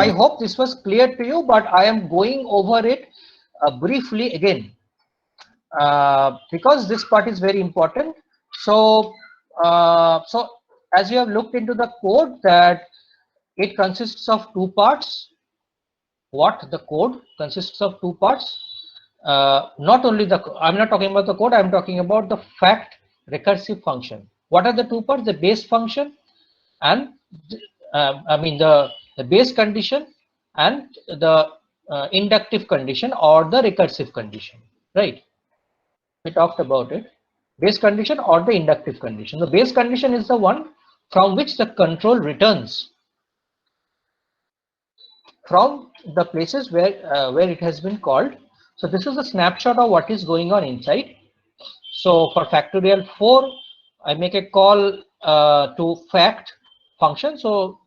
I hope this was clear to you, but I am going over it briefly again because this part is very important. So, so as you have looked into the code, that it consists of two parts. What the code consists of two parts. Not only the, I'm not talking about the code, I'm talking about the fact recursive function. What are the two parts? The base function and I mean the base condition and the inductive condition or the recursive condition, right? We talked about it. Base condition or the inductive condition. The base condition is the one from which the control returns from the places where it has been called. So this is a snapshot of what is going on inside. So for factorial 4, I make a call to fact function. So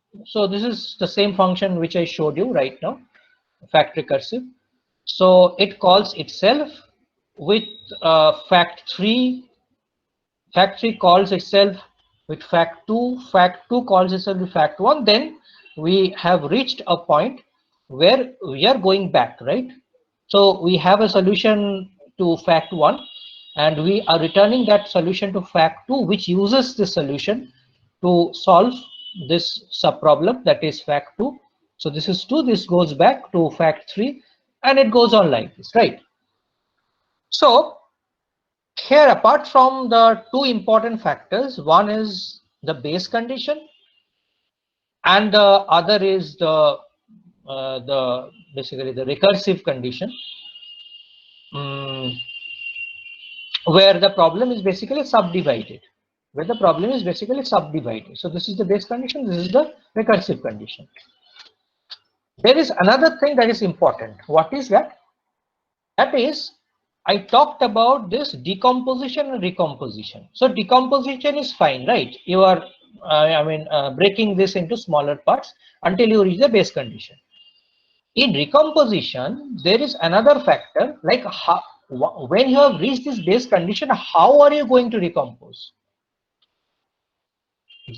this is the same function which I showed you right now, fact recursive. So it calls itself with fact 3. Fact 3 calls itself with fact 2. Fact 2 calls itself with fact 1. Then we have reached a point where we are going back, right? So we have a solution to fact 1 and we are returning that solution to fact 2, which uses this solution to solve this subproblem, that is fact 2. So this is 2, this goes back to fact 3 and it goes on like this, right? So here, apart from the two important factors, one is the base condition and the other is the basically the recursive condition, where the problem is basically subdivided. So this is the base condition, this is the recursive condition. There is another thing that is important. What is that? That is, I talked about this decomposition and recomposition. So decomposition is fine, right? You are, breaking this into smaller parts until you reach the base condition. In recomposition, there is another factor, like how, when you have reached this base condition, how are you going to recompose?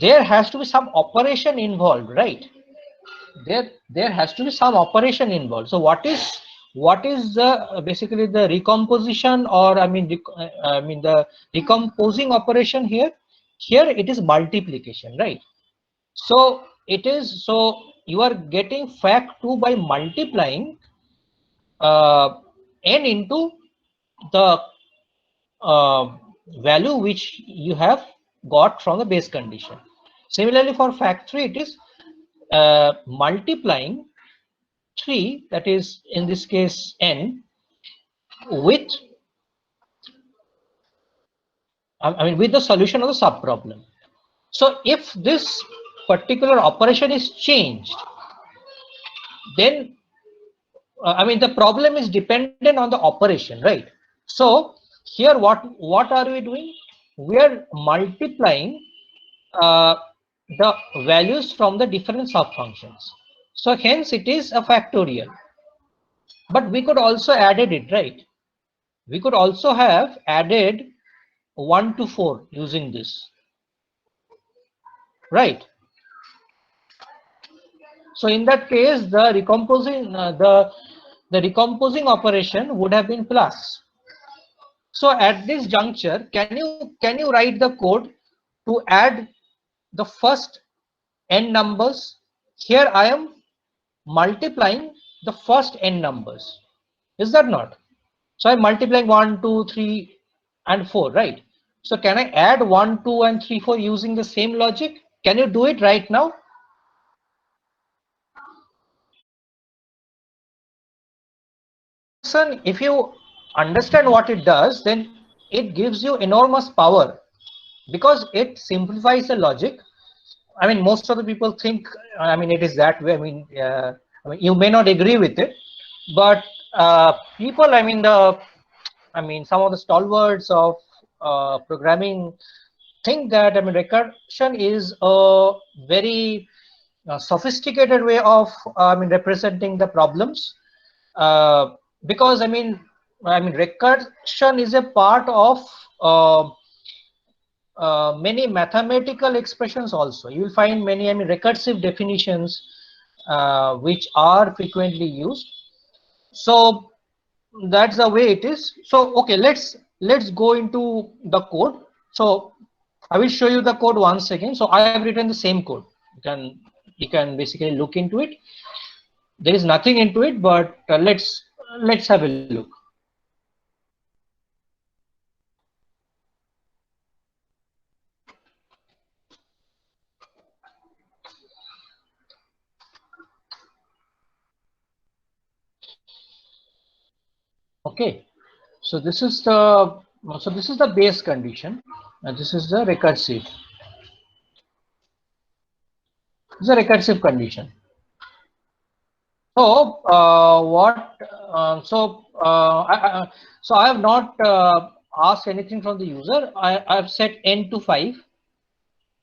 There has to be some operation involved, right? There has to be some operation involved. So what is the basically the recomposition, or the decomposing operation here? Here it is multiplication, right? So it is, so you are getting fact 2 by multiplying n into the value which you have got from the base condition. Similarly, for fact 3, it is multiplying 3, that is in this case n, with with the solution of the subproblem. So if this particular operation is changed, then the problem is dependent on the operation, right? So here what are we doing? We are multiplying the values from the different subfunctions. So hence it is a factorial. But we could also added it, right? We could also have added 1 to 4 using this, right? So in that case, the recomposing the recomposing operation would have been plus. So at this juncture, can you write the code to add the first n numbers? Here I am multiplying the first n numbers. Is that not? So I'm multiplying 1, 2, 3, and 4, right? So can I add 1, 2, and 3, 4 using the same logic? Can you do it right now? If you understand what it does, then it gives you enormous power because it simplifies the logic. Most of the people think, it is that way. You may not agree with it, but people, some of the stalwarts of programming think that recursion is a very sophisticated way of representing the problems, because recursion is a part of many mathematical expressions also. You will find many recursive definitions which are frequently used. So that's the way it is. So okay, let's go into the code. So I will show you the code once again. So I have written the same code. You can basically look into it. There is nothing into it, but let's have a look. Okay, so this is the base condition, and this is the recursive. This is a recursive condition. So what? So I have not asked anything from the user. I have set n to 5.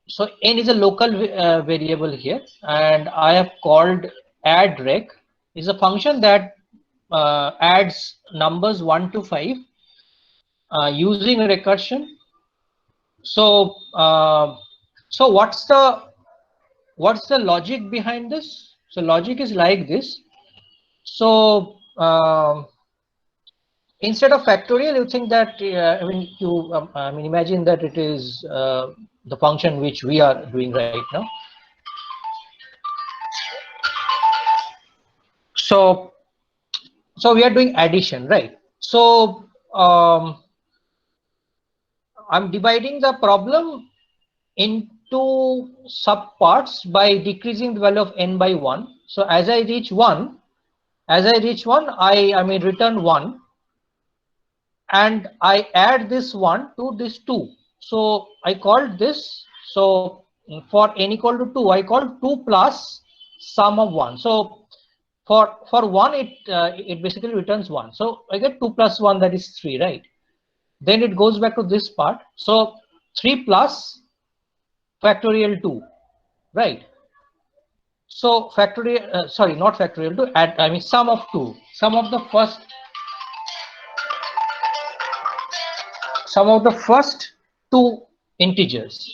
So n is a local variable here, and I have called add rec is a function that adds numbers 1 to 5 using recursion. So so what's the logic behind this? So logic is like this. So instead of factorial, you think that I mean imagine that it is the function which we are doing right now. So we are doing addition, right? So I'm dividing the problem into subparts by decreasing the value of n by 1. So as I reach 1, I mean return 1, and I add this 1 to this 2. So I called this, so for n equal to 2, I call 2 plus sum of 1. So for 1, it basically returns 1. So I get 2 plus 1, that is 3, right? Then it goes back to this part. So 3 plus factorial 2, right? So factorial, sorry, not factorial 2, add, I mean sum of 2, sum of the first two integers.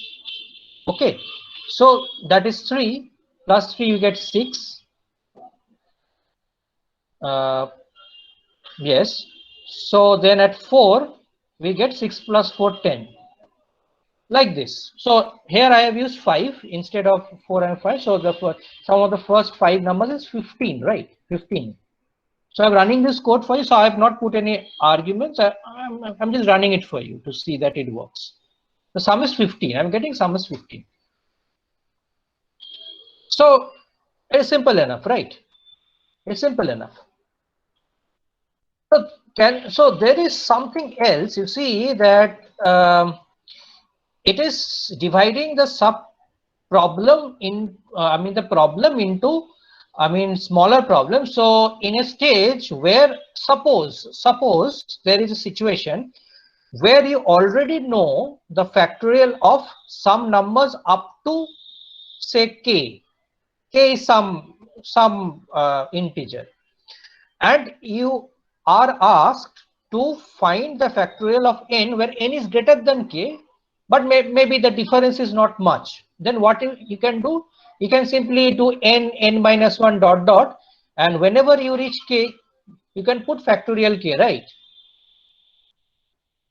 Okay, so that is 3 plus 3, you get 6. Yes, so then at 4 we get 6 plus 4, 10, like this. So here I have used 5 instead of 4 and 5. So the sum of the first 5 numbers is 15, right? 15. So I'm running this code for you. So I have not put any arguments. I'm just running it for you to see that it works. The sum is 15. I'm getting sum is 15. So it's simple enough, right? It's simple enough. So there is something else. You see that it is dividing the sub problem in the problem into smaller problems. So in a stage where suppose there is a situation where you already know the factorial of some numbers up to say k is some integer, and you are asked to find the factorial of n where n is greater than k, but maybe the difference is not much. Then what you can do, you can simply do n minus 1 dot dot, and whenever you reach k, you can put factorial k, right?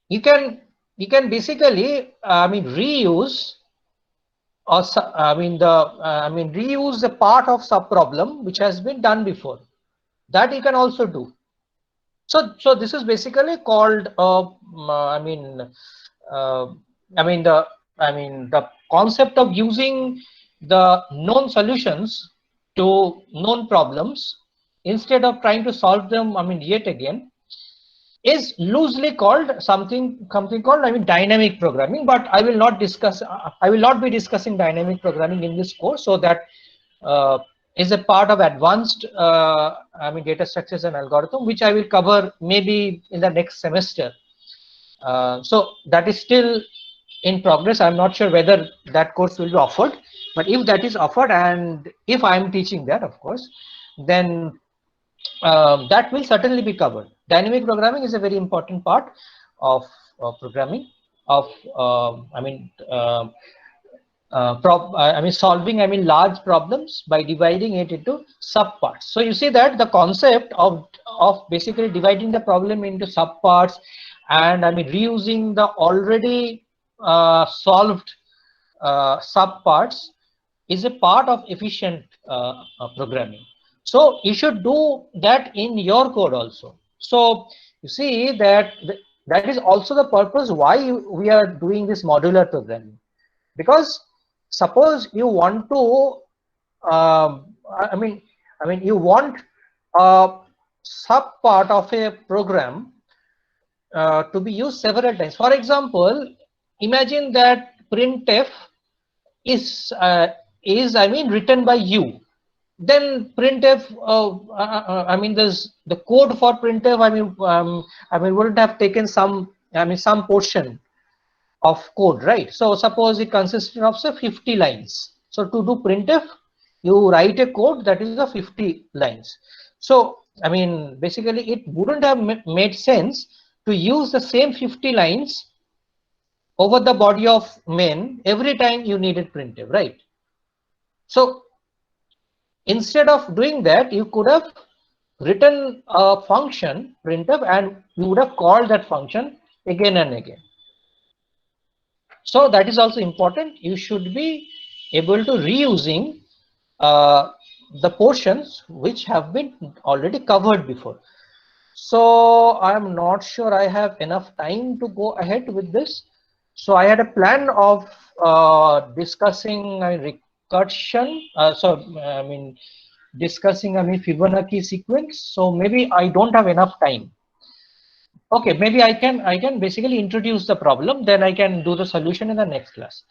You can basically reuse, or reuse the part of sub problem which has been done before. That you can also do. So this is basically called the concept of using the known solutions to known problems instead of trying to solve them yet again, is loosely called something called dynamic programming. But I will not be discussing dynamic programming in this course. So that is a part of advanced data structures and algorithm, which I will cover maybe in the next semester. So that is still in progress. I'm not sure whether that course will be offered, but if that is offered, and if I am teaching that, of course, then that will certainly be covered. Dynamic programming is a very important part of programming, of solving large problems by dividing it into subparts. So you see that the concept of basically dividing the problem into subparts and reusing the already solved subparts is a part of efficient programming. So you should do that in your code also. So you see that that is also the purpose why we are doing this modular programming. Because suppose you want to, you want a sub part of a program to be used several times. For example, imagine that printf is written by you. Then printf, there's the code for printf. Wouldn't have taken some portion of code, right? So suppose it consisted of say 50 lines. So to do printf, you write a code that is of 50 lines. So basically it wouldn't have made sense to use the same 50 lines over the body of main every time you needed printf, right? So instead of doing that, you could have written a function printf and you would have called that function again and again. So that is also important. You should be able to reusing the portions which have been already covered before. So I'm not sure I have enough time to go ahead with this. So I had a plan of discussing recursion. Discussing Fibonacci sequence. So maybe I don't have enough time. Okay, maybe I can basically introduce the problem, then I can do the solution in the next class.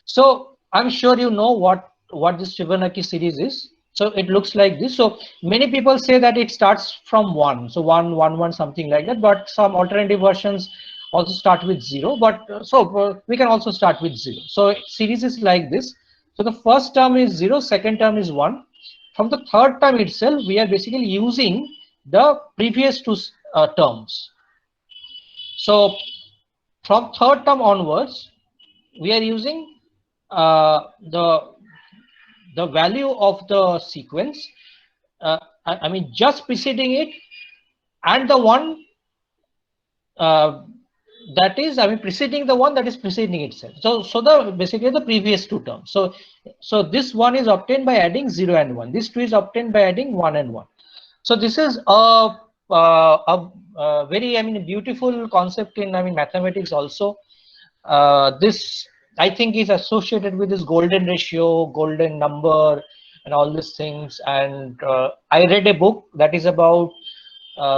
So I'm sure you know what this Fibonacci series is. So it looks like this. So many people say that it starts from 1, so 1 1 1 something like that, but some alternative versions also start with 0, but we can also start with 0. So series is like this. So the first term is 0, second term is 1. From the third term itself, we are basically using the previous two terms. So from third term onwards, we are using the value of the sequence, just preceding it, and the one that is preceding the one that is preceding itself. So the basically the previous two terms. So this one is obtained by adding 0 and 1. This 2 is obtained by adding 1 and 1. So this is a very beautiful concept in mathematics also. This I think is associated with this golden ratio, golden number, and all these things. And I read a book that is about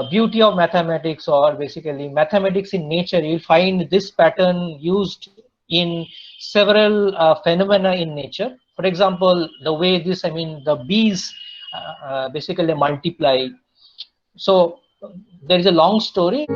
beauty of mathematics, or basically mathematics in nature. You'll find this pattern used in several phenomena in nature. For example, the way this the bees basically multiply. So there is a long story.